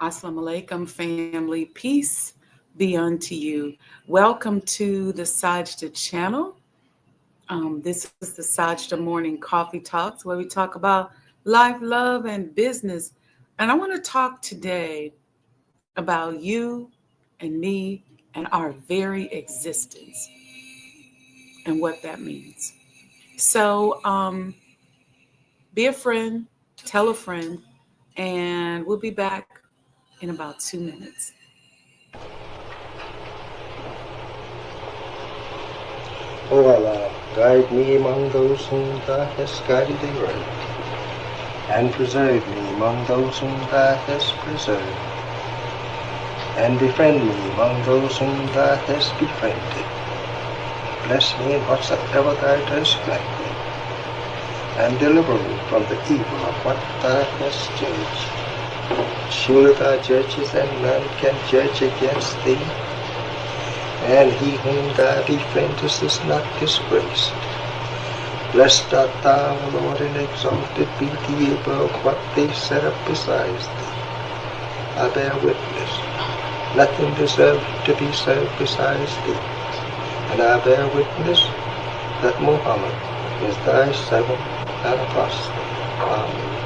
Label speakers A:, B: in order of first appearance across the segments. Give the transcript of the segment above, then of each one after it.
A: Assalamu alaikum, family. Peace be unto you. Welcome to the Sajdah channel. This is the Sajdah Morning Coffee Talks, where we talk about life, love, and business. And I want to talk today about you and me and our very existence and what that means. So, be a friend, tell a friend, and we'll be back in about 2 minutes.
B: O Allah, guide me among those whom Thou hast guided aright, and preserve me among those whom Thou hast preserved, and befriend me among those whom Thou hast befriended. Bless me in whatsoever Thou dost grant me, and deliver me from the evil of what Thou hast judged. Surely Thou judgest, and none can judge against Thee, and he whom Thou befriendest is not disgraced. Blessed art Thou, O Lord, and exalted be Thee above what they set up besides Thee. I bear witness, nothing deserves to be served besides Thee, and I bear witness that Muhammad is Thy servant and apostle. Amen.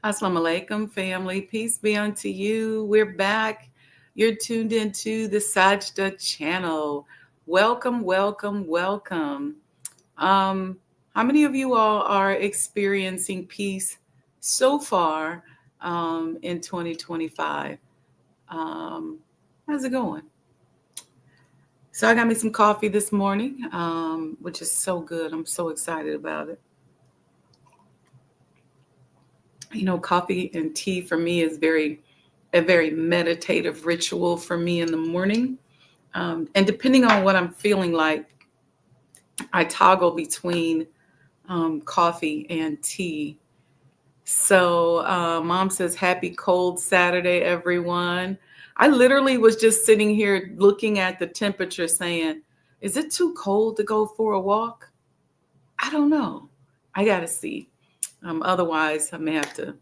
A: Assalamu alaikum, family. Peace be unto you. We're back. You're tuned into the Sajdah channel. Welcome, welcome, welcome. Um, how many of you all are experiencing peace so far in 2025? Um, how's it going? So I got me some coffee this morning, which is so good. I'm so excited about it. You know, coffee and tea for me is a very meditative ritual for me in the morning. And depending on what I'm feeling like, I toggle between coffee and tea. So, mom says, happy cold Saturday, everyone. I literally was just sitting here looking at the temperature saying, is it too cold to go for a walk? I don't know. I got to see. Otherwise, I may have to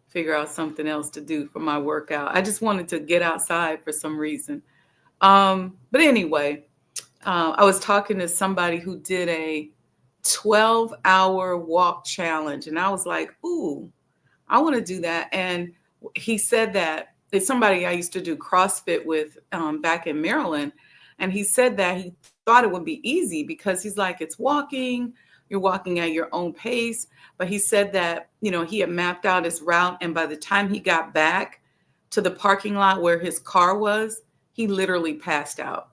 A: figure out something else to do for my workout. I just wanted to get outside for some reason. But anyway, I was talking to somebody who did a 12-hour walk challenge, and I was like, ooh, I want to do that. And he said that it's somebody I used to do CrossFit with back in Maryland. And he said that he thought it would be easy because he's like, it's walking, you're walking at your own pace. But he said that, you know, he had mapped out his route. And by the time he got back to the parking lot where his car was, he literally passed out.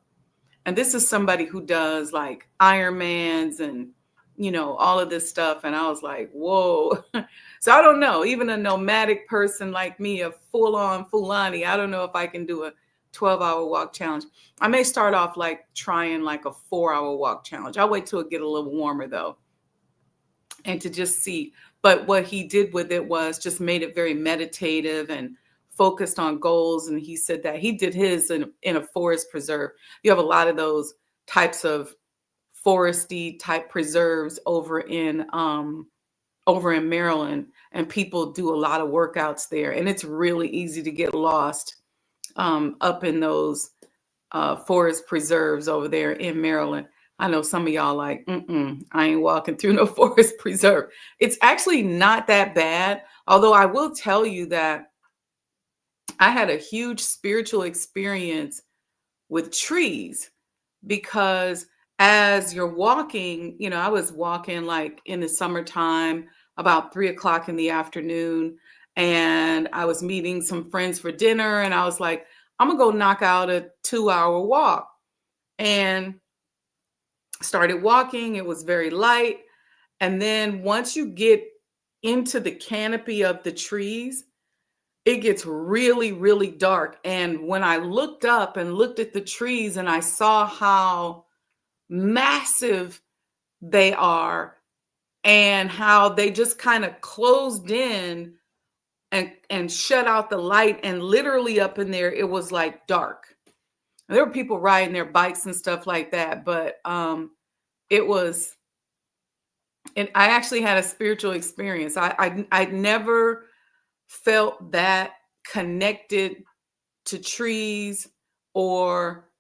A: And this is somebody who does like Ironmans and, you know, all of this stuff. And I was like, whoa. So I don't know, even a nomadic person like me, a full-on Fulani, I don't know if I can do a 12-hour walk challenge. I may start off like trying like a 4-hour walk challenge. I'll wait till it get a little warmer though, and to just see. But what he did with it was just made it very meditative and focused on goals. And he said that he did his in a forest preserve. You have a lot of those types of foresty type preserves over in Maryland, and people do a lot of workouts there. And it's really easy to get lost up in those forest preserves over there in Maryland. I know some of y'all like, I ain't walking through no forest preserve. It's actually not that bad. Although I will tell you that I had a huge spiritual experience with trees, because as you're walking, you know, I was walking like in the summertime about 3 o'clock in the afternoon, and I was meeting some friends for dinner, and I was like, I'm gonna go knock out a 2-hour walk, and started walking. It was very light. And then once you get into the canopy of the trees, it gets really, really dark. And when I looked up and looked at the trees and I saw how massive they are and how they just kind of closed in and shut out the light, and literally up in there it was like dark. There were people riding their bikes and stuff like that, but it was, and I actually had a spiritual experience. I never felt that connected to trees or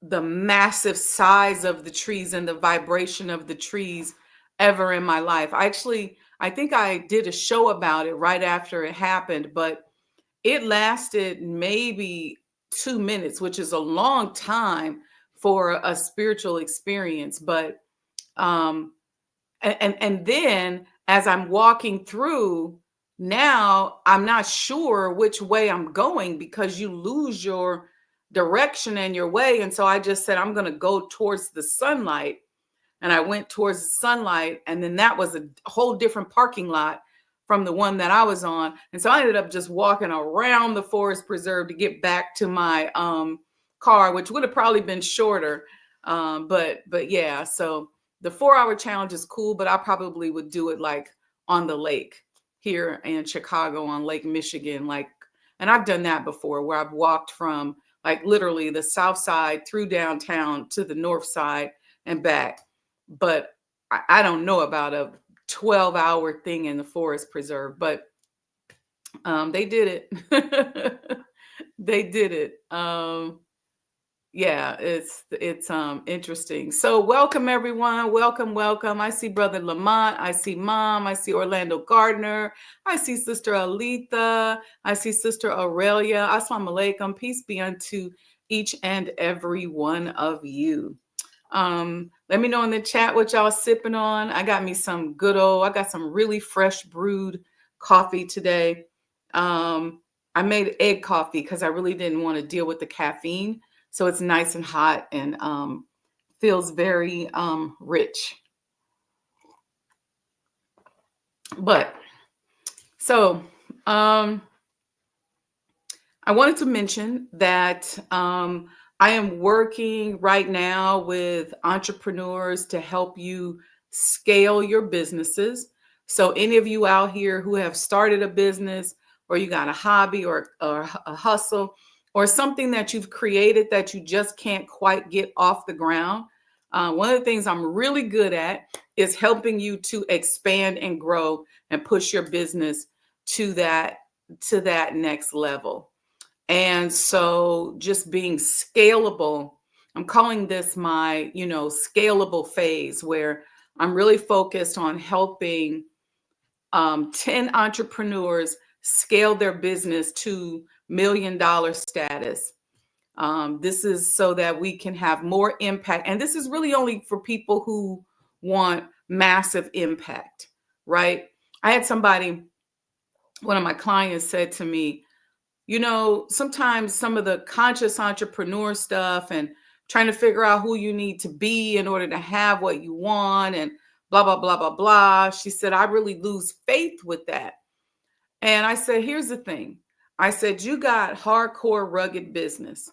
A: the massive size of the trees and the vibration of the trees ever in my life. I think I did a show about it right after it happened, but it lasted maybe 2 minutes, which is a long time for a spiritual experience. But um, and then as I'm walking through, now I'm not sure which way I'm going because you lose your direction and your way. And so I just said, I'm going to go towards the sunlight. And I went towards the sunlight. And then that was a whole different parking lot from the one that I was on. And so I ended up just walking around the forest preserve to get back to my car, which would have probably been shorter. But yeah, so the 4-hour challenge is cool, but I probably would do it like on the lake here in Chicago on Lake Michigan. Like, and I've done that before where I've walked from like literally the south side through downtown to the north side and back. But I don't know about a 12-hour thing in the forest preserve, but they did it. They did it. Yeah, it's interesting. So welcome everyone. Welcome. I see Brother Lamont, I see Mom, I see Orlando Gardner, I see Sister Alita, I see Sister Aurelia. Assalamu alaikum. Peace be unto each and every one of you. Let me know in the chat what y'all sipping on. I got some really fresh brewed coffee today. I made egg coffee because I really didn't want to deal with the caffeine. So it's nice and hot and feels very rich. But so um, I wanted to mention that I am working right now with entrepreneurs to help you scale your businesses. So, any of you out here who have started a business, or you got a hobby or a hustle, or something that you've created that you just can't quite get off the ground, one of the things I'm really good at is helping you to expand and grow and push your business to that next level. And so just being scalable, I'm calling this my, scalable phase where I'm really focused on helping 10 entrepreneurs scale their business to $1 million status. This is so that we can have more impact. And this is really only for people who want massive impact, right? I had one of my clients said to me, sometimes some of the conscious entrepreneur stuff and trying to figure out who you need to be in order to have what you want and blah, blah, blah, blah, blah. She said, I really lose faith with that. And I said, here's the thing. I said, you got hardcore rugged business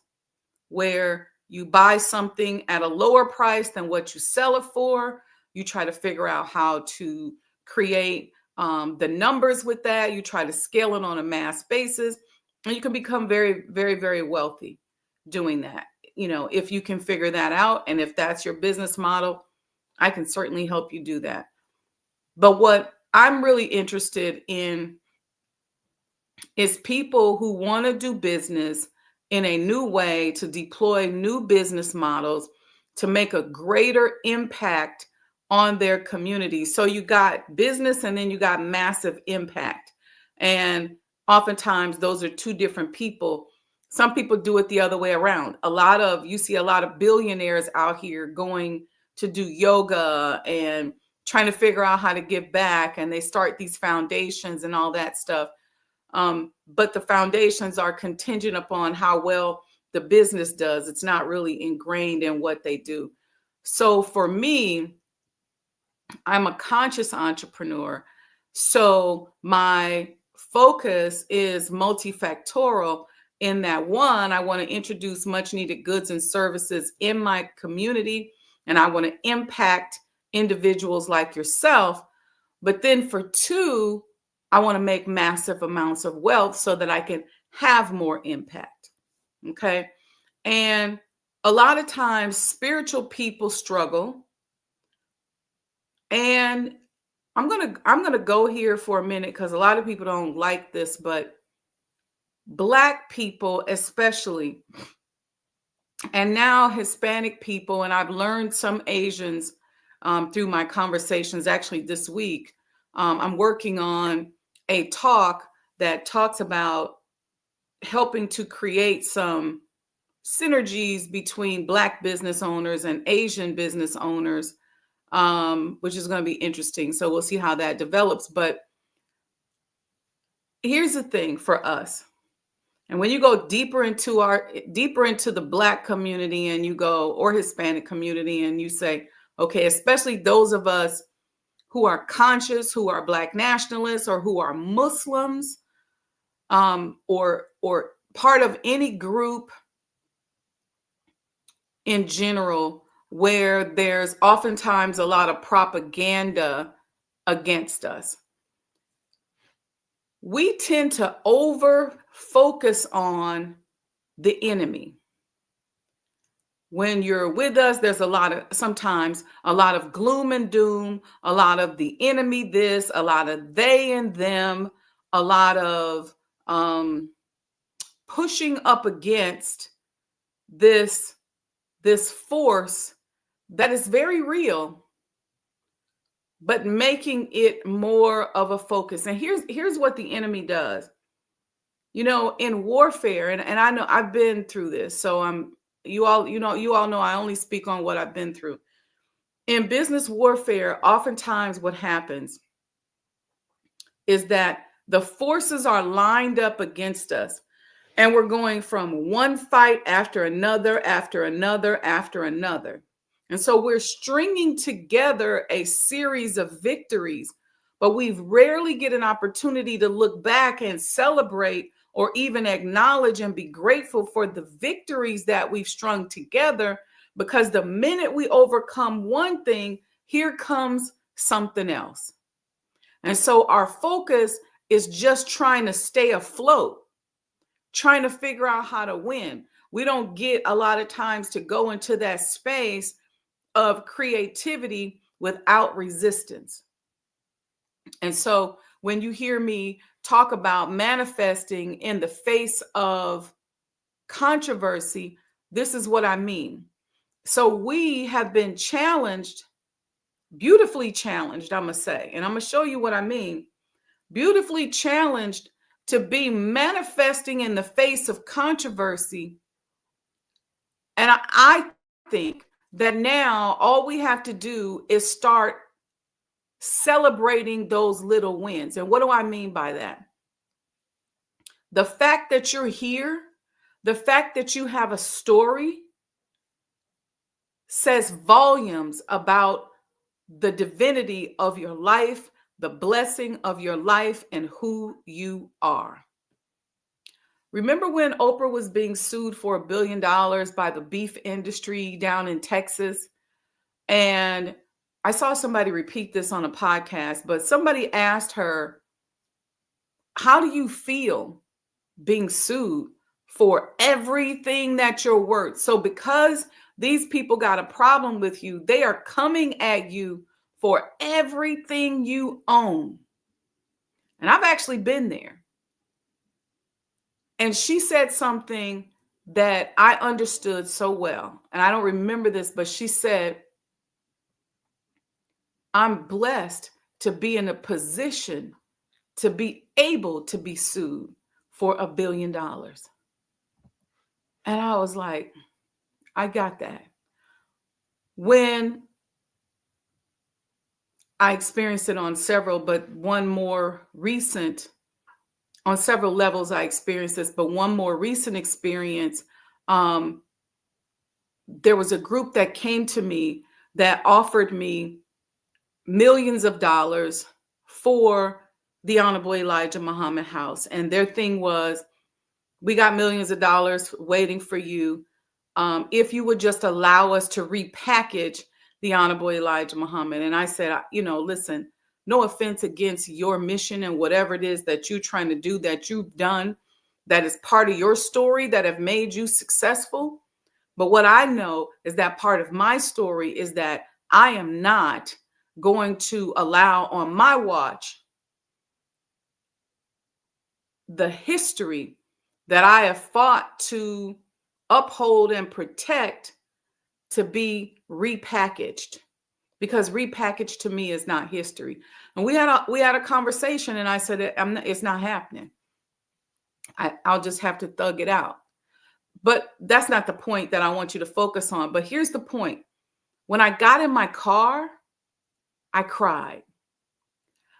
A: where you buy something at a lower price than what you sell it for. You try to figure out how to create the numbers with that. You try to scale it on a mass basis. And you can become very, very, very wealthy doing that. If you can figure that out, and if that's your business model, I can certainly help you do that. But what I'm really interested in is people who want to do business in a new way, to deploy new business models to make a greater impact on their community. So you got business and then you got massive impact. And oftentimes those are two different people. Some people do it the other way around. You see a lot of billionaires out here going to do yoga and trying to figure out how to give back. And they start these foundations and all that stuff. But the foundations are contingent upon how well the business does. It's not really ingrained in what they do. So for me, I'm a conscious entrepreneur. So my focus is multifactorial in that, one, I want to introduce much needed goods and services in my community, and I want to impact individuals like yourself. But then for two, I want to make massive amounts of wealth so that I can have more impact. Okay. And a lot of times spiritual people struggle. And I'm going to go here for a minute because a lot of people don't like this, but Black people especially, and now Hispanic people, and I've learned some Asians through my conversations actually this week. I'm working on a talk that talks about helping to create some synergies between Black business owners and Asian business owners, which is going to be interesting. So we'll see how that develops. But here's the thing for us. And when you go deeper into the Black community and you go, or Hispanic community, and you say, okay, especially those of us who are conscious, who are Black nationalists, or who are Muslims, or part of any group in general, where there's oftentimes a lot of propaganda against us. We tend to over focus on the enemy. When you're with us, there's sometimes a lot of gloom and doom, a lot of the enemy this, a lot of they and them, a lot of pushing up against this this force that is very real, but making it more of a focus. And here's what the enemy does. In warfare, and I know I've been through this, so you all know I only speak on what I've been through. In business warfare, oftentimes what happens is that the forces are lined up against us, and we're going from one fight after another, after another, after another. And so we're stringing together a series of victories, but we rarely get an opportunity to look back and celebrate or even acknowledge and be grateful for the victories that we've strung together, because the minute we overcome one thing, here comes something else. And so our focus is just trying to stay afloat, trying to figure out how to win. We don't get a lot of times to go into that space of creativity without resistance. And so when you hear me talk about manifesting in the face of controversy, this is what I mean. So we have been challenged, beautifully challenged, I'm going to say, and I'm going to show you what I mean. Beautifully challenged to be manifesting in the face of controversy. And I think that now all we have to do is start celebrating those little wins. And what do I mean by that? The fact that you're here, the fact that you have a story, says volumes about the divinity of your life, the blessing of your life, and who you are. Remember when Oprah was being sued for $1 billion by the beef industry down in Texas? And I saw somebody repeat this on a podcast, but somebody asked her, how do you feel being sued for everything that you're worth? So because these people got a problem with you, they are coming at you for everything you own. And I've actually been there. And she said something that I understood so well. And I don't remember this, but she said, I'm blessed to be in a position to be able to be sued for $1 billion. And I was like, I got that. When I experienced it on several, but one more recent, on several levels I experienced this, but one more recent experience, there was a group that came to me that offered me millions of dollars for the Honorable Elijah Muhammad House. And their thing was, we got millions of dollars waiting for you. If you would just allow us to repackage the Honorable Elijah Muhammad. And I said, listen, no offense against your mission and whatever it is that you're trying to do, that you've done, that is part of your story that have made you successful. But what I know is that part of my story is that I am not going to allow on my watch the history that I have fought to uphold and protect to be repackaged, because repackaged to me is not history. And we had a conversation, and I said, it's not happening. I'll just have to thug it out. But that's not the point that I want you to focus on. But here's the point. When I got in my car, I cried.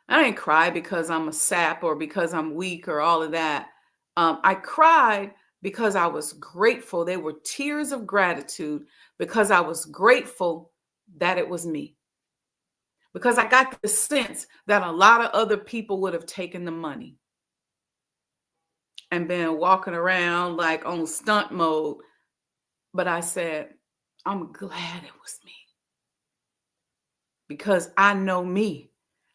A: I didn't cry because I'm a sap or because I'm weak or all of that. I cried because I was grateful. They were tears of gratitude because I was grateful that it was me. Because I got the sense that a lot of other people would have taken the money and been walking around like on stunt mode. But I said, I'm glad it was me, because I know me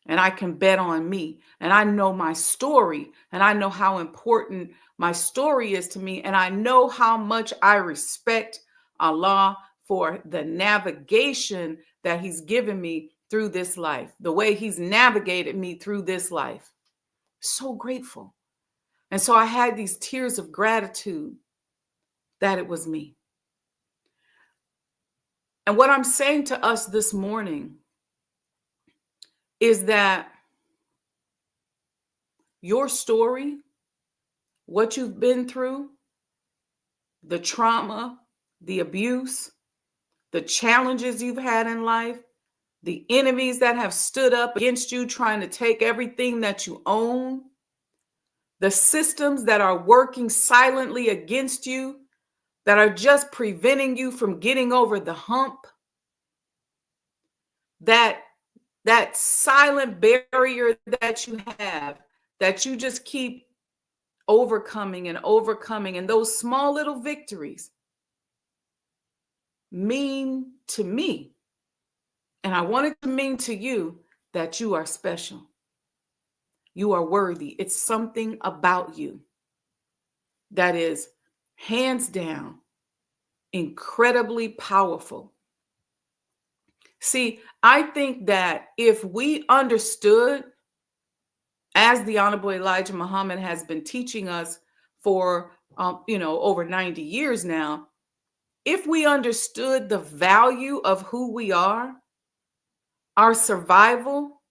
A: and I can bet on me, and I know my story, and I know how important my story is to me. And I know how much I respect Allah for the navigation that he's given me through this life, the way he's navigated me through this life. So grateful. And so I had these tears of gratitude that it was me. And what I'm saying to us this morning is that your story, what you've been through, the trauma, the abuse, the challenges you've had in life, the enemies that have stood up against you trying to take everything that you own, the systems that are working silently against you, that are just preventing you from getting over the hump, that silent barrier that you have, that you just keep overcoming and overcoming, and those small little victories mean to me, and I want it to mean to you, that you are special. You are worthy. It's something about you that is hands down incredibly powerful. See, I think that if we understood, as the Honorable Elijah Muhammad has been teaching us for over 90 years now, if we understood the value of who we are, our survival,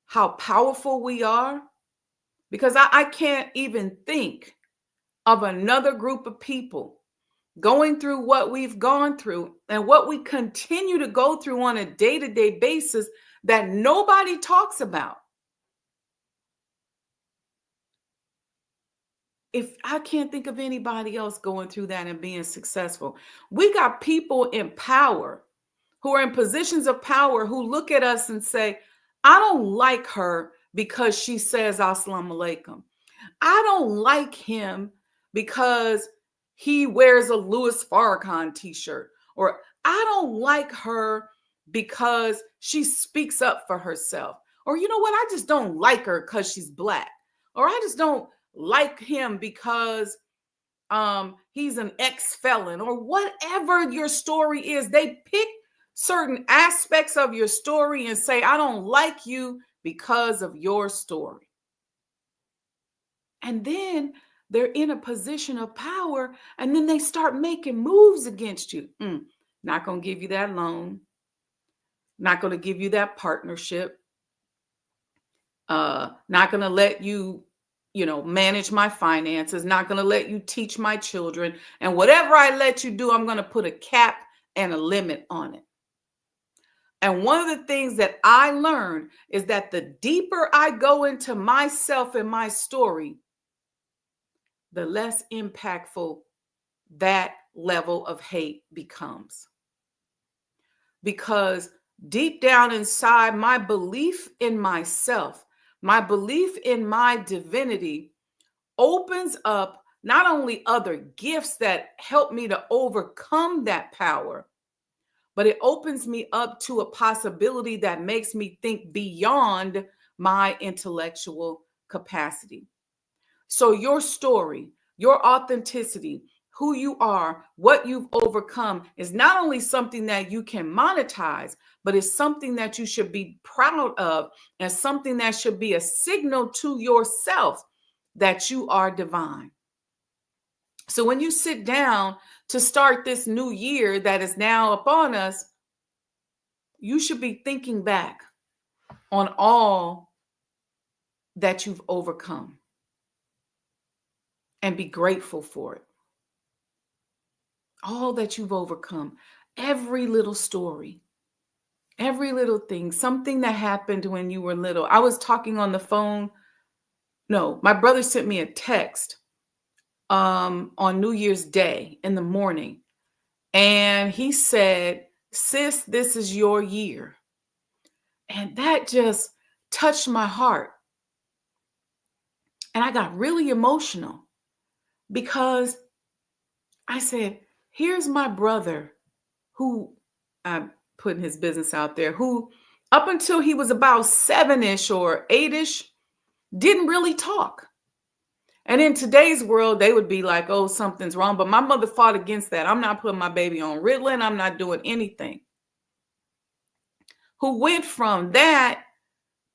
A: how powerful we are, because I can't even think of another group of people going through what we've gone through and what we continue to go through on a day-to-day basis that nobody talks about. If I can't think of anybody else going through that and being successful. We got people in power who are in positions of power who look at us and say, I don't like her because she says Assalamu alaikum. I don't like him because he wears a Louis Farrakhan t-shirt. Or I don't like her because she speaks up for herself. Or you know what? I just don't like her because she's black. Or I just don't like him because he's an ex-felon. Or whatever your story is, they pick certain aspects of your story and say, I don't like you because of your story. And then they're in a position of power, and then they start making moves against you. Not going to give you that loan. Not going to give you that partnership. Not going to let you, manage my finances. Not going to let you teach my children. And whatever I let you do, I'm going to put a cap and a limit on it. And one of the things that I learned is that the deeper I go into myself and my story, the less impactful that level of hate becomes. Because deep down inside, my belief in myself, my belief in my divinity opens up not only other gifts that help me to overcome that power, but it opens me up to a possibility that makes me think beyond my intellectual capacity. So your story, your authenticity, who you are, what you've overcome is not only something that you can monetize, but it's something that you should be proud of and something that should be a signal to yourself that you are divine. So when you sit down to start this new year that is now upon us, you should be thinking back on all that you've overcome and be grateful for it. All that you've overcome, every little story, every little thing, something that happened when you were little. I was talking on the phone. No, my brother sent me a text on New Year's Day in the morning. And he said, sis, this is your year. And that just touched my heart. And I got really emotional because I said, here's my brother who I'm putting his business out there, who up until he was about 7-ish or 8-ish, didn't really talk. And in today's world, they would be like, oh, something's wrong. But my mother fought against that. I'm not putting my baby on Ritalin. I'm not doing anything. Who went from that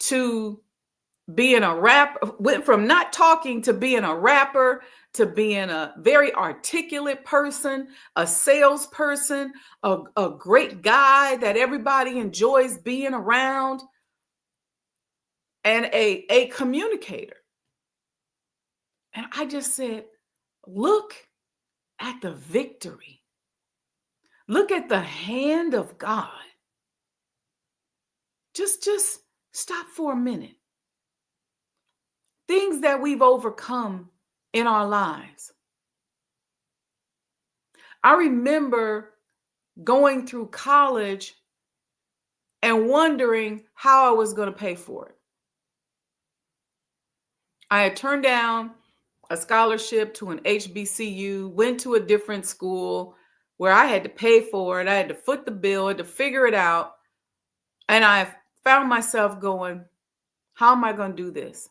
A: to being a rapper, went from not talking to being a rapper, to being a very articulate person, a salesperson, a great guy that everybody enjoys being around, and a communicator. And I just said, look at the victory. Look at the hand of God. Just stop for a minute. Things that we've overcome in our lives. I remember going through college and wondering how I was going to pay for it. I had turned down a scholarship to an HBCU, went to a different school where I had to pay for it. I had to foot the bill, had to figure it out. And I found myself going, how am I going to do this?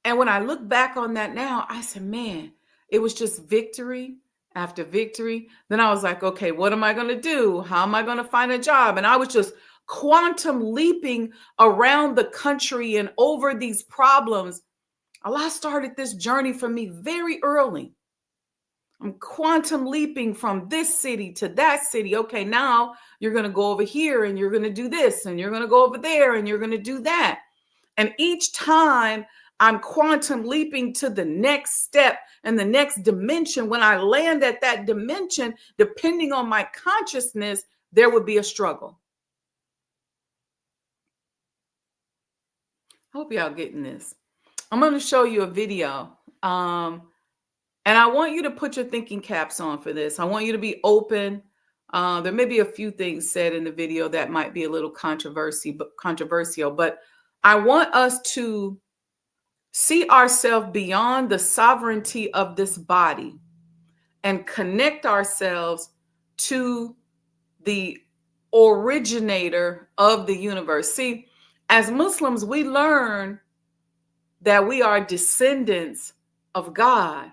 A: And when I look back on that now, I said, man, it was just victory after victory. Then I was like, okay, what am I going to do? How am I going to find a job? And I was just quantum leaping around the country and over these problems. Allah started this journey for me very early. I'm quantum leaping from this city to that city. Okay, now you're going to go over here and you're going to do this and you're going to go over there and you're going to do that. And each time I'm quantum leaping to the next step and the next dimension. When I land at that dimension, depending on my consciousness, there would be a struggle. I hope y'all getting this. I'm going to show you a video. And I want you to put your thinking caps on for this. I want you to be open. There may be a few things said in the video that might be a little controversial, but I want us to see ourselves beyond the sovereignty of this body and connect ourselves to the originator of the universe. See, as Muslims, we learn that we are descendants of God,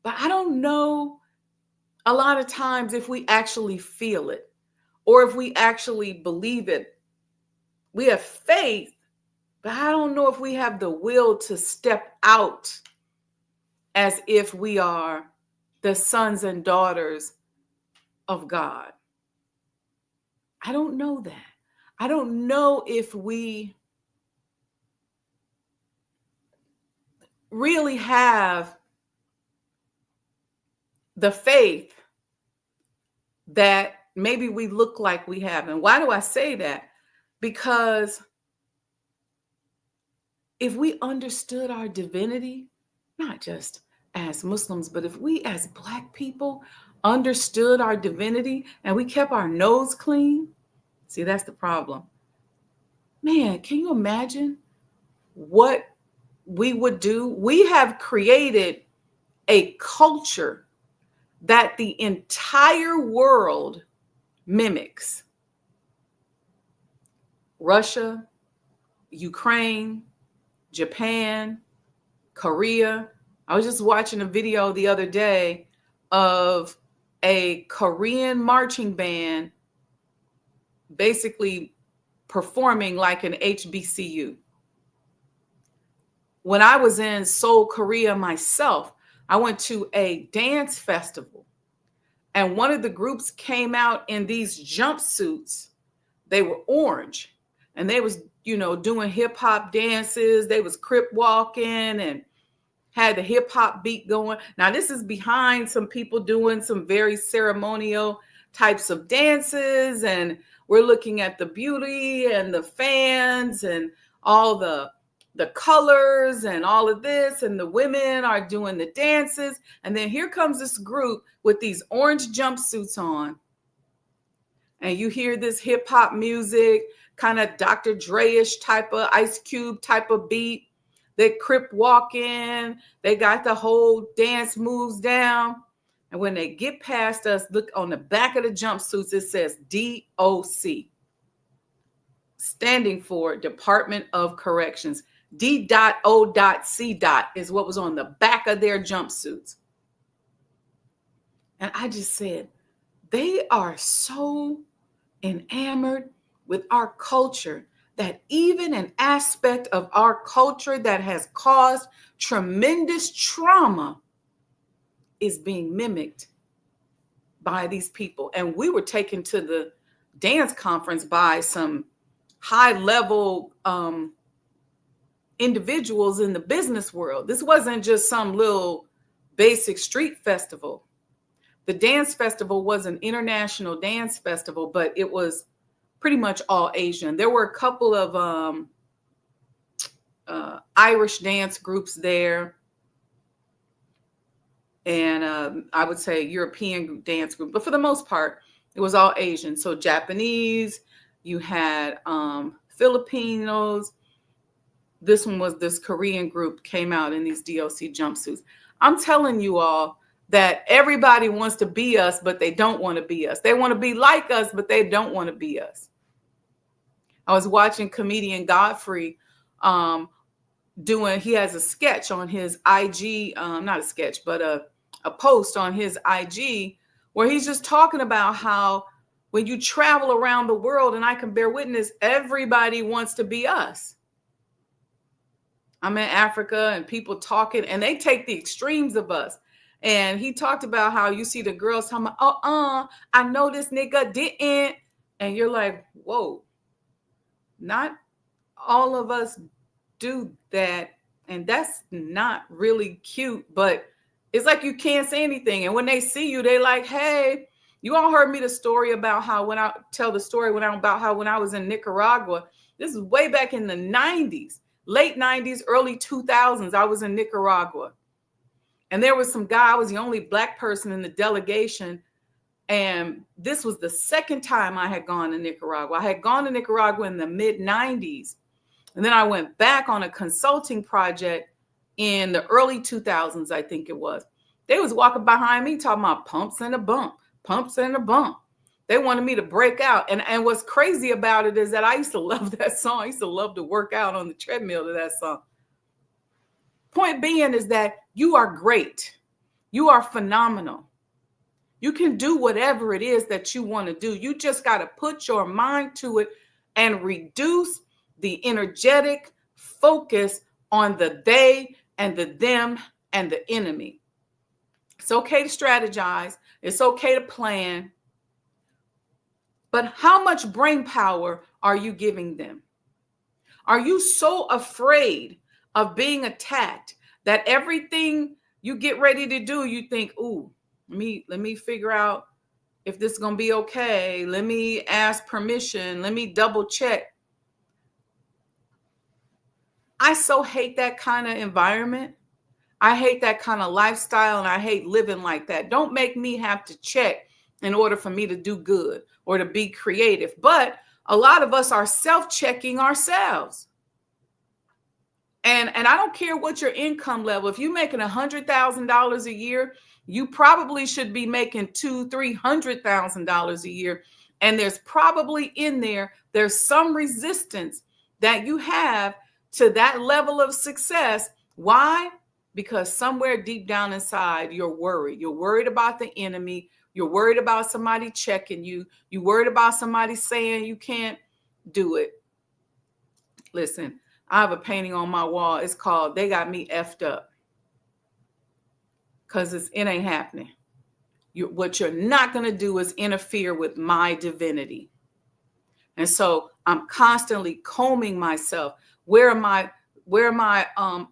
A: but I don't know a lot of times if we actually feel it or if we actually believe it. We have faith, but I don't know if we have the will to step out as if we are the sons and daughters of God. I don't know that. I don't know if we really have the faith that maybe we look like we have. And why do I say that? Because if we understood our divinity, not just as Muslims, but if we as Black people understood our divinity and we kept our nose clean, see, that's the problem. Man, can you imagine what we would do? We have created a culture that the entire world mimics. Russia, Ukraine, Japan, Korea. I was just watching a video the other day of a Korean marching band basically performing like an HBCU. When I was in Seoul, Korea myself, I went to a dance festival and one of the groups came out in these jumpsuits. They were orange and they was, doing hip hop dances. They was crip walking and had the hip hop beat going. Now this is behind some people doing some very ceremonial types of dances. And we're looking at the beauty and the fans and all the colors and all of this. And the women are doing the dances. And then here comes this group with these orange jumpsuits on. And you hear this hip hop music, kind of Dr. Dre-ish type of Ice Cube type of beat. They crip walk in. They got the whole dance moves down. And when they get past us, look on the back of the jumpsuits, it says DOC, standing for Department of Corrections. D.O.C. is what was on the back of their jumpsuits. And I just said, they are so enamored with our culture that even an aspect of our culture that has caused tremendous trauma is being mimicked by these people. And we were taken to the dance conference by some high level individuals in the business world. This wasn't just some little basic street festival. The dance festival was an international dance festival, but it was pretty much all Asian. There were a couple of Irish dance groups there, and I would say European dance group, but for the most part, it was all Asian. So Japanese, you had Filipinos. This one was this Korean group came out in these DOC jumpsuits. I'm telling you all that everybody wants to be us, but they don't want to be us. They want to be like us, but they don't want to be us. I was watching comedian Godfrey he has a sketch on his IG, not a sketch, but a post on his IG where he's just talking about how when you travel around the world, and I can bear witness, everybody wants to be us. I'm in Africa and people talking and they take the extremes of us. And he talked about how you see the girls talking about, I know this nigga didn't. And you're like, whoa, not all of us do that. And that's not really cute, but it's like you can't say anything. And when they see you, they like, hey, you all heard me the story about how when I was in Nicaragua, this is way back in the 90s, late 90s, early 2000s, I was in Nicaragua. And there was some guy, I was the only Black person in the delegation. And this was the second time I had gone to Nicaragua. I had gone to Nicaragua in the mid 90s. And then I went back on a consulting project in the early 2000s, I think it was. They was walking behind me talking about pumps and a bump, pumps and a bump. They wanted me to break out. And what's crazy about it is that I used to love that song. I used to love to work out on the treadmill to that song. Point being is that you are great. You are phenomenal. You can do whatever it is that you want to do. You just got to put your mind to it and reduce the energetic focus on the they and the them and the enemy. It's okay to strategize. It's okay to plan. But how much brain power are you giving them? Are you so afraid of being attacked that everything you get ready to do, you think, ooh, let me figure out if this is going to be okay. Let me ask permission. Let me double check. I so hate that kind of environment. I hate that kind of lifestyle, and I hate living like that. Don't make me have to check in order for me to do good or to be creative. But a lot of us are self-checking ourselves. And I don't care what your income level. If you're making $100,000 a year, you probably should be making $200,000-$300,000 a year. And there's probably there's some resistance that you have to that level of success. Why? Because somewhere deep down inside, you're worried. You're worried about the enemy. You're worried about somebody checking you. You're worried about somebody saying you can't do it. Listen, I have a painting on my wall. It's called "They Got Me Effed Up." Because it ain't happening. What you're not going to do is interfere with my divinity. And so I'm constantly combing myself. Where am I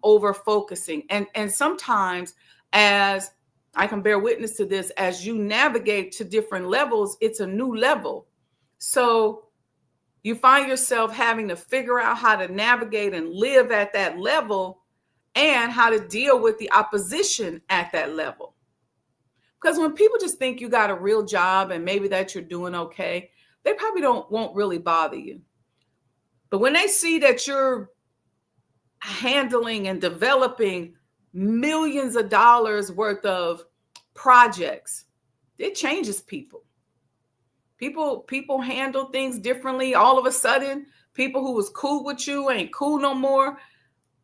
A: over focusing? And sometimes, as I can bear witness to this, as you navigate to different levels, it's a new level. So you find yourself having to figure out how to navigate and live at that level and how to deal with the opposition at that level. Because when people just think you got a real job and maybe that you're doing okay, they probably won't really bother you. But when they see that you're handling and developing millions of dollars worth of projects, it changes people. People handle things differently. All of a sudden, people who was cool with you ain't cool no more.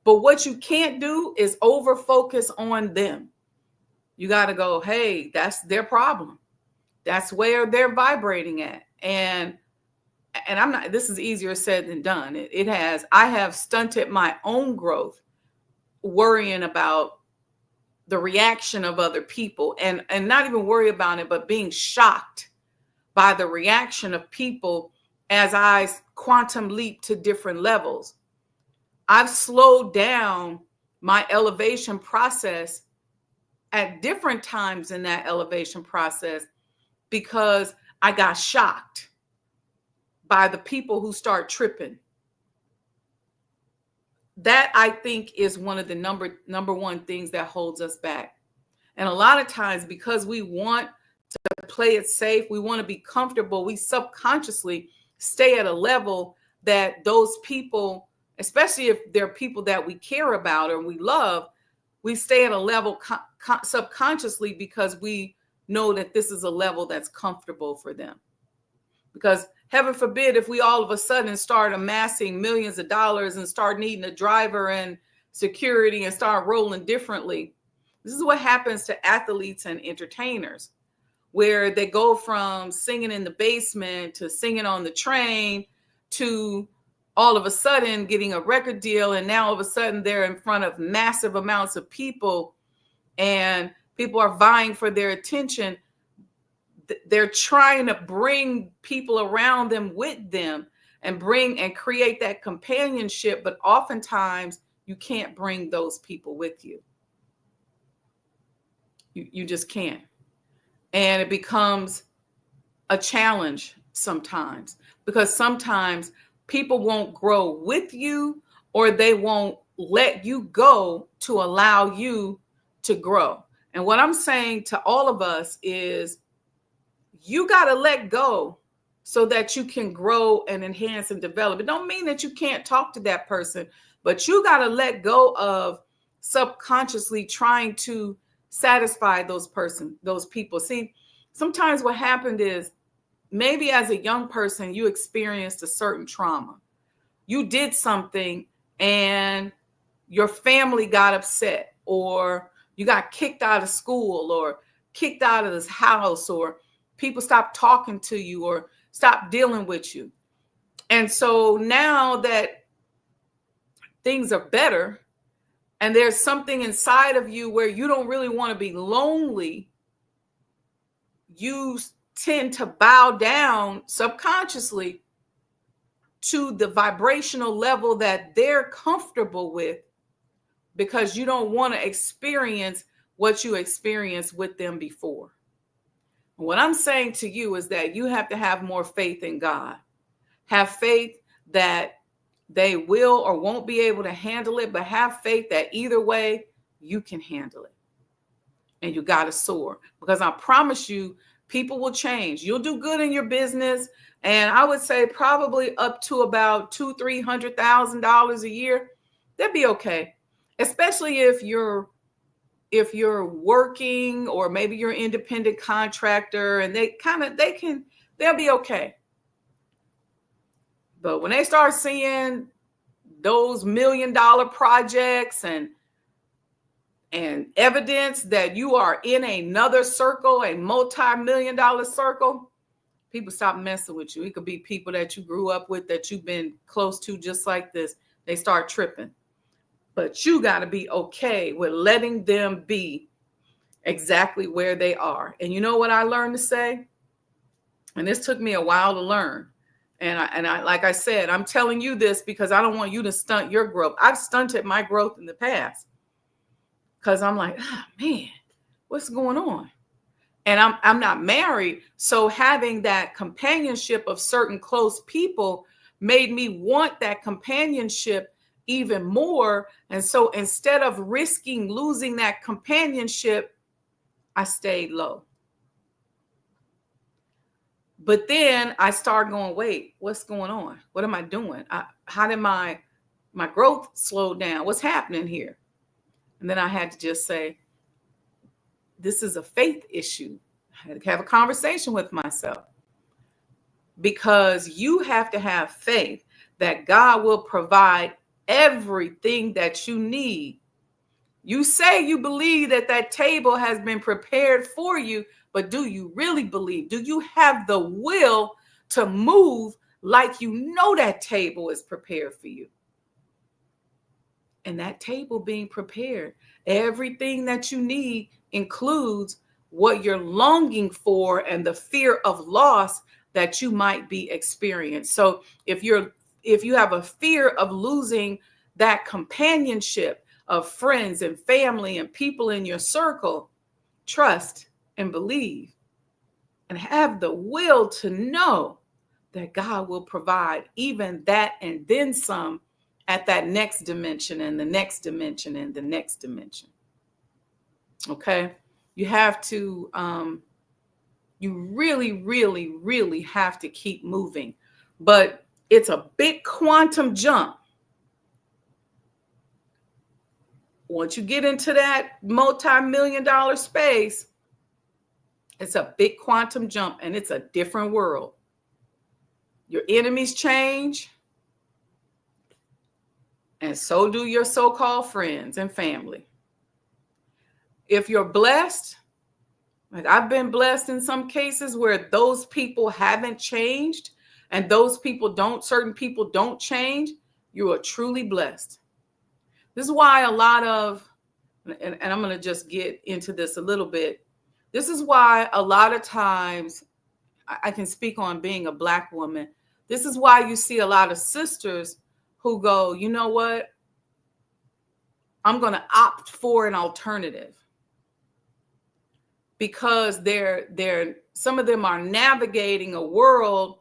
A: But what you can't do is over focus on them. You got to go, hey, that's their problem. That's where they're vibrating at. And and I'm not, this is easier said than done. I have stunted my own growth worrying about the reaction of other people, and not even worry about it, but being shocked by the reaction of people as I quantum leap to different levels. I've slowed down my elevation process at different times in that elevation process because I got shocked by the people who start tripping. That, I think, is one of the number one things that holds us back. And a lot of times, because we want to play it safe, we want to be comfortable, we subconsciously stay at a level that those people, especially if they're people that we care about or we love, we stay at a level subconsciously because we know that this is a level that's comfortable for them. Because heaven forbid if we all of a sudden start amassing millions of dollars and start needing a driver and security and start rolling differently. This is what happens to athletes and entertainers, where they go from singing in the basement to singing on the train to all of a sudden getting a record deal. And now all of a sudden they're in front of massive amounts of people and people are vying for their attention. They're trying to bring people around them with them and create that companionship. But oftentimes you can't bring those people with you. You just can't. And it becomes a challenge sometimes, because sometimes people won't grow with you, or they won't let you go to allow you to grow. And what I'm saying to all of us is, you got to let go so that you can grow and enhance and develop. It don't mean that you can't talk to that person, but you got to let go of subconsciously trying to satisfy those people. See, sometimes what happened is, maybe as a young person, you experienced a certain trauma. You did something and your family got upset, or you got kicked out of school, or kicked out of this house, or people stopped talking to you or stopped dealing with you. And so now that things are better and there's something inside of you where you don't really want to be lonely, you tend to bow down subconsciously to the vibrational level that they're comfortable with, because you don't want to experience what you experienced with them before. What I'm saying to you is that you have to have more faith in God. Have faith that they will or won't be able to handle it, but have faith that either way you can handle it. And you got to soar, because I promise you, people will change. You'll do good in your business. And I would say probably up to about $200,000-$300,000 a year. That'd be okay. Especially if you're working, or maybe you're an independent contractor, and they'll be okay. But when they start seeing those $1 million projects and evidence that you are in another circle, a multi-million-dollar circle, people stop messing with you. It could be people that you grew up with, that you've been close to just like this. They start tripping. But you got to be okay with letting them be exactly where they are. And you know what I learned to say? And this took me a while to learn. And I, like I said, I'm telling you this because I don't want you to stunt your growth. I've stunted my growth in the past because I'm like, man, what's going on? And I'm not married. So having that companionship of certain close people made me want that companionship even more. And so instead of risking losing that companionship, I stayed low. But then I started going, wait, what's going on? What am I doing? How did my growth slow down? What's happening here? And then I had to just say, this is a faith issue. I had to have a conversation with myself, because you have to have faith that God will provide everything that you need. You say you believe that table has been prepared for you, but do you really believe? Do you have the will to move like you know that table is prepared for you. And that table being prepared, everything that you need includes what you're longing for and the fear of loss that you might be experiencing. So if you have a fear of losing that companionship of friends and family and people in your circle, trust and believe and have the will to know that God will provide even that and then some at that next dimension and the next dimension and the next dimension. Okay. You have to, you really, really, really have to keep moving. But it's a big quantum jump. Once you get into that multi-million-dollar space, it's a big quantum jump and it's a different world. Your enemies change, and so do your so-called friends and family. If you're blessed, like I've been blessed in some cases where those people haven't changed and certain people don't change, you are truly blessed. This is why a lot of, and I'm going to just get into this a little bit. This is why a lot of times I can speak on being a Black woman. This is why you see a lot of sisters who go, you know what? I'm going to opt for an alternative. Because some of them are navigating a world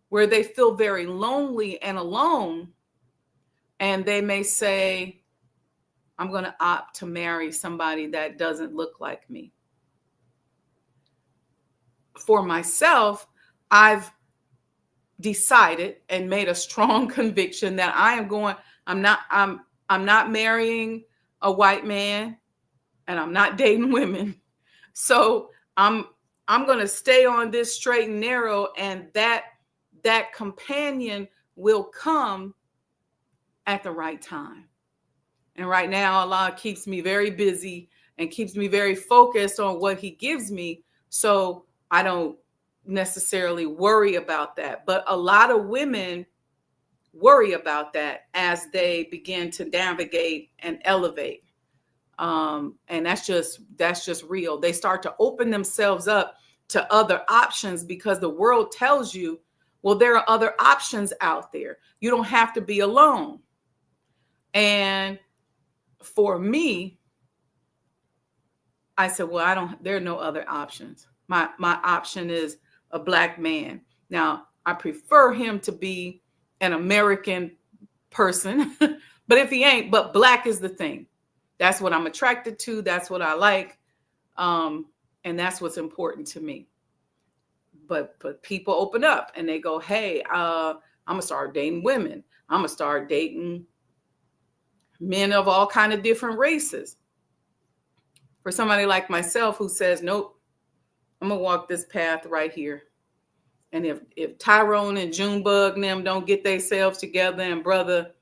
A: where they feel very lonely and alone. And they may say, I'm going to opt to marry somebody that doesn't look like me. For myself, I've decided and made a strong conviction that I'm not marrying a white man and I'm not dating women. So I'm going to stay on this straight and narrow, and that companion will come at the right time. And right now, Allah keeps me very busy and keeps me very focused on what He gives me. So I don't necessarily worry about that. But a lot of women worry about that as they begin to navigate and elevate. And that's just real. They start to open themselves up to other options because the world tells you, well, there are other options out there. You don't have to be alone. And for me, I said, well, there are no other options. My option is a Black man. Now, I prefer him to be an American person, but if he ain't, but Black is the thing. That's what I'm attracted to. That's what I like. And that's what's important to me. But people open up and they go, hey, I'm going to start dating women. I'm going to start dating men of all kind of different races. For somebody like myself who says, nope, I'm going to walk this path right here. And if Tyrone and Junebug and them don't get themselves together, and brother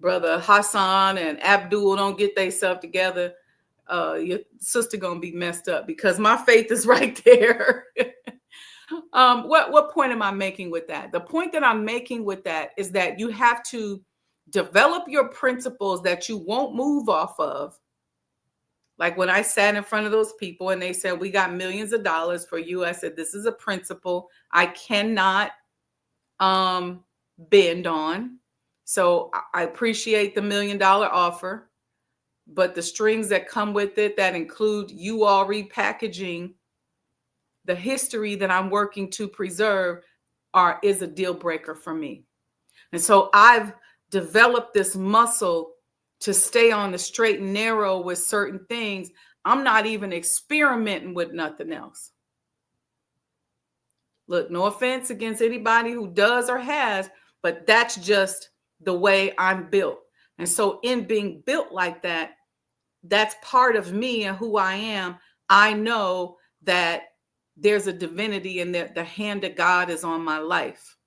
A: Hassan and Abdul don't get themselves together, your sister gonna be messed up, because my faith is right there. What point am I making with that? The point that I'm making with that is that you have to develop your principles that you won't move off of. Like when I sat in front of those people and they said, we got millions of dollars for you, I said, this is a principle I cannot bend on. So I appreciate the $1 million offer, but the strings that come with it, that include you all repackaging the history that I'm working to preserve, is a deal breaker for me. And so I've developed this muscle to stay on the straight and narrow with certain things. I'm not even experimenting with nothing else. Look, no offense against anybody who does or has, but that's just the way I'm built. And so in being built like that, that's part of me and who I am. I know that there's a divinity and that the hand of God is on my life.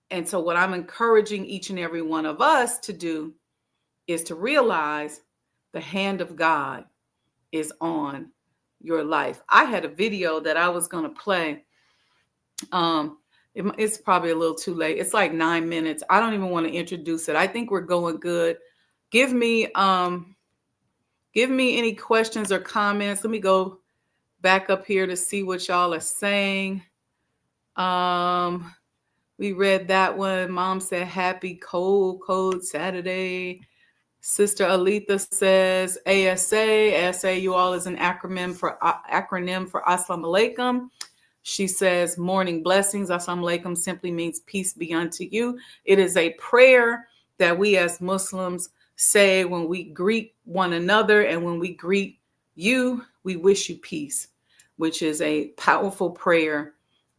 A: And so what I'm encouraging each and every one of us to do is to realize the hand of God is on your life. I had a video that I was going to play. It's probably a little too late. It's like 9 minutes. I don't even want to introduce it. I think we're going good. Give me give me any questions or comments. Let me go back up here to see what y'all are saying. Um, we read that one. Mom said happy cold Saturday. Sister Aletha says ASA. ASA, you all, is an acronym for Assalamu Alaikum. She says morning blessings. Assalamu Alaikum simply means peace be unto you. It is a prayer that we as Muslims say when we greet one another, and when we greet you, we wish you peace, which is a powerful prayer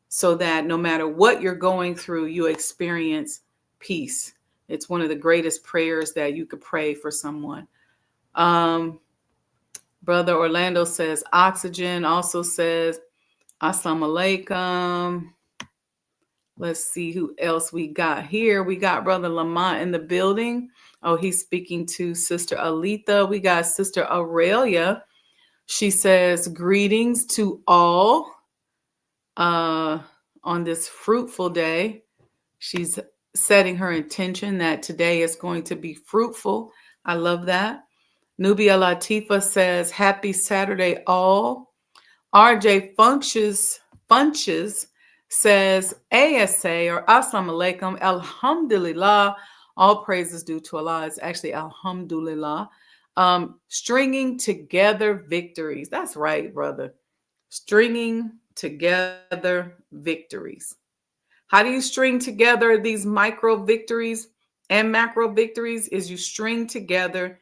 A: so that no matter what you're going through, you experience peace. It's one of the greatest prayers that you could pray for someone. Brother Orlando says oxygen, also says Assalamu alaikum. Let's see who else we got here. We got Brother Lamont in the building. Oh, he's speaking to Sister Aletha. We got Sister Aurelia. She says greetings to all on this fruitful day. She's setting her intention that today is going to be fruitful. I love that. Nubia Latifa says, happy Saturday all. RJ Funches says, ASA or Assalamu Alaikum, Alhamdulillah. All praises due to Allah. It's actually Alhamdulillah. Stringing together victories. That's right, brother. Stringing together victories. How do you string together these micro victories and macro victories? Is you string together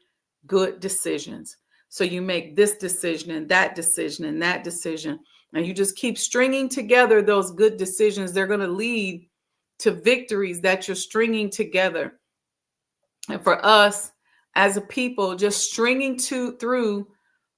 A: good decisions. So you make this decision and that decision and that decision, and you just keep stringing together those good decisions. They're going to lead to victories that you're stringing together. And for us as a people, just stringing through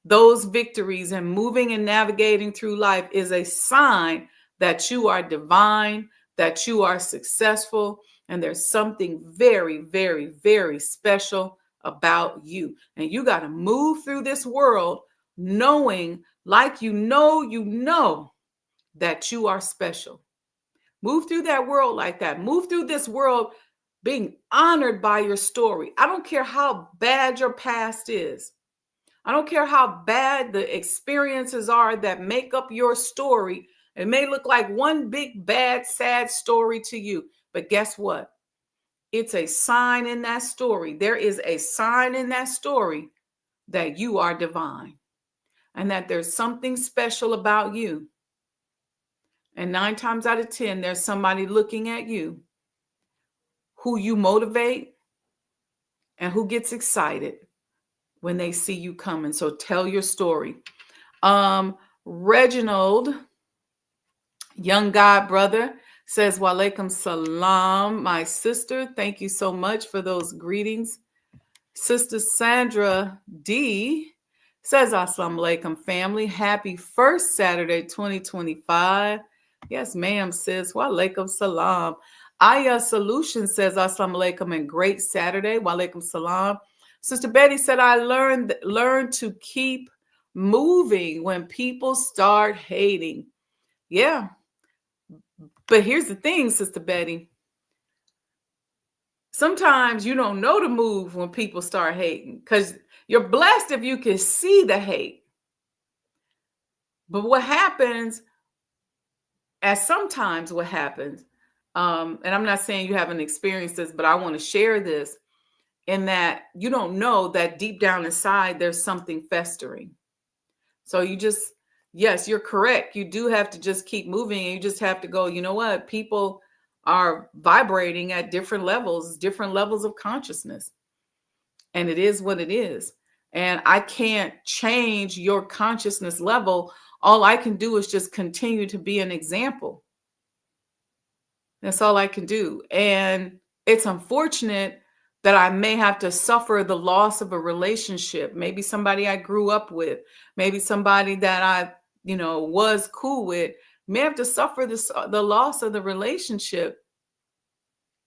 A: those victories and moving and navigating through life is a sign that you are divine, that you are successful, and there's something very, very, very special about you. And you got to move through this world knowing, like you know that you are special. Move through that world like that. Move through this world being honored by your story. I don't care how bad your past is. I don't care how bad the experiences are that make up your story. It may look like one big, bad, sad story to you, but guess what? It's a sign in that story. There is a sign in that story that you are divine and that there's something special about you. And 9 times out of 10, there's somebody looking at you who you motivate and who gets excited when they see you coming. So tell your story. Reginald, young God brother, says, Walaikum salam, my sister. Thank you so much for those greetings. Sister Sandra D says, Assalamu alaikum, family. Happy first Saturday, 2025. Yes, ma'am, sis. Walaikum salam. Aya Solution says, Assalamu alaikum and great Saturday. Walaikum salam. Sister Betty said, I learned to keep moving when people start hating. Yeah. But here's the thing, Sister Betty. Sometimes you don't know to move when people start hating because you're blessed if you can see the hate. But what happens, and I'm not saying you haven't experienced this, but I want to share this, in that you don't know that deep down inside there's something festering. So yes, you're correct. You do have to just keep moving, and you just have to go, you know what? People are vibrating at different levels of consciousness. And it is what it is. And I can't change your consciousness level. All I can do is just continue to be an example. That's all I can do. And it's unfortunate that I may have to suffer the loss of a relationship. Maybe somebody I grew up with, maybe somebody that I, was cool with, may have to suffer the loss of the relationship.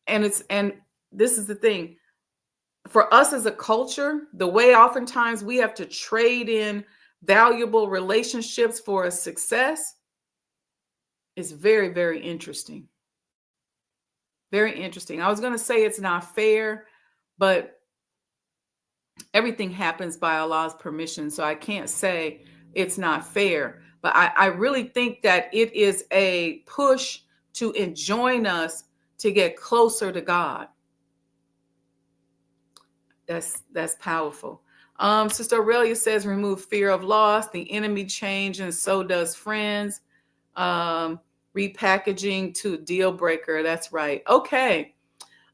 A: And this is the thing. For us as a culture, the way oftentimes we have to trade in valuable relationships for a success is very, very interesting. Very interesting. I was going to say it's not fair, but everything happens by Allah's permission. So I can't say it's not fair. But I really think that it is a push to enjoin us to get closer to God. That's powerful. Sister Aurelia says, remove fear of loss. The enemy change, and so does friends. Repackaging to deal breaker. That's right. Okay.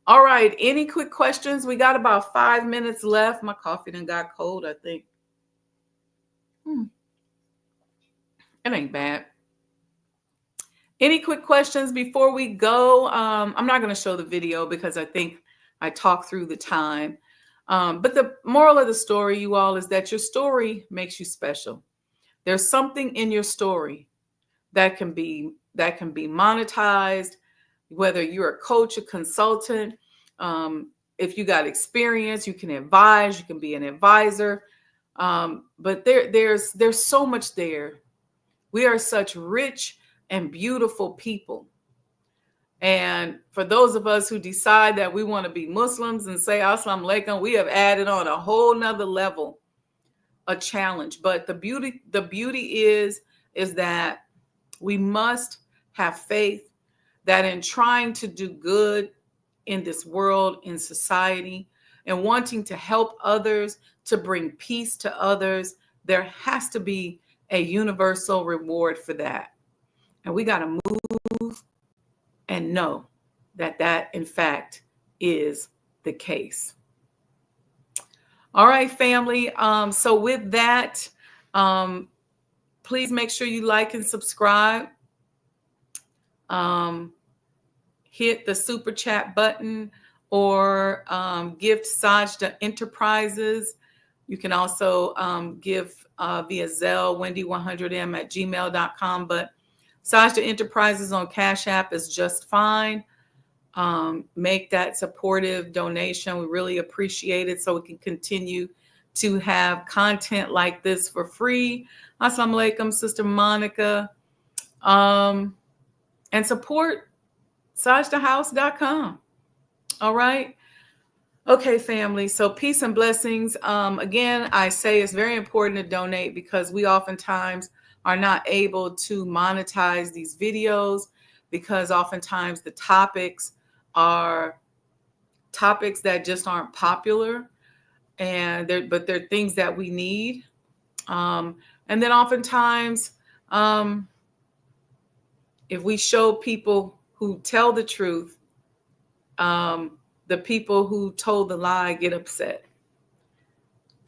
A: All right. Any quick questions? We got about 5 minutes left. My coffee done got cold, I think. It ain't bad. Any quick questions before we go? I'm not going to show the video because I think I talked through the time. But the moral of the story, you all, is that your story makes you special. There's something in your story that can be monetized, whether you're a coach, a consultant. If you got experience, you can advise, you can be an advisor. But there's so much there. We are such rich and beautiful people. And for those of us who decide that we want to be Muslims and say Assalamu alaikum, we have added on a whole nother level, a challenge. But the beauty is that we must have faith that in trying to do good in this world, in society, and wanting to help others, to bring peace to others, there has to be a universal reward for that. And we got to move and know that in fact is the case. All right, family. So with that, please make sure you like and subscribe. Hit the super chat button or gift Sajdah Enterprises. You can also give via Zelle, wendy100m@gmail.com. But Sajdah Enterprises on Cash App is just fine. Make that supportive donation. We really appreciate it so we can continue to have content like this for free. Assalamu alaikum, Sister Monica. And support sajdahhouse.com. All right. Okay, family. So peace and blessings. Again, I say it's very important to donate because we oftentimes are not able to monetize these videos because oftentimes the topics are topics that just aren't popular, but they're things that we need. And then oftentimes, if we show people who tell the truth, the people who told the lie get upset.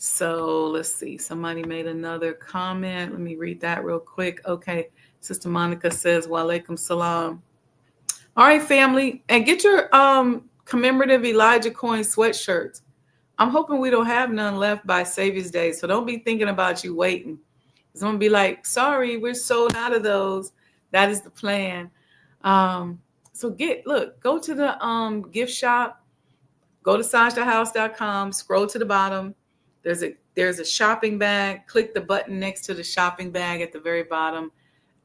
A: So let's see. Somebody made another comment. Let me read that real quick. Okay. Sister Monica says, wa alaikum salam. All right, family. And get your commemorative Elijah coin sweatshirts. I'm hoping we don't have none left by Savior's Day. So don't be thinking about you waiting. It's going to be like, sorry, we're sold out of those. That is the plan. So go to the gift shop. Go to sajdahhouse.com, scroll to the bottom. There's a shopping bag. Click the button next to the shopping bag at the very bottom.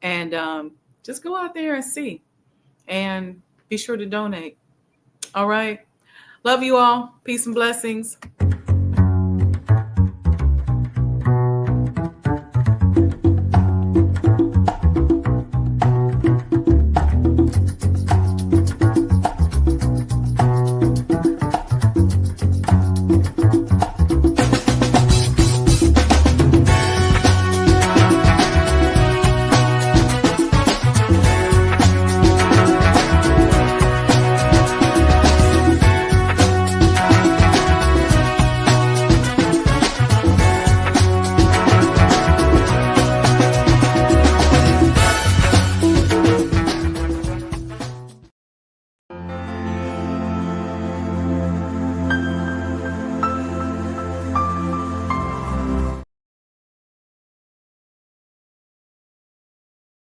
A: And just go out there and see. And be sure to donate. All right. Love you all. Peace and blessings.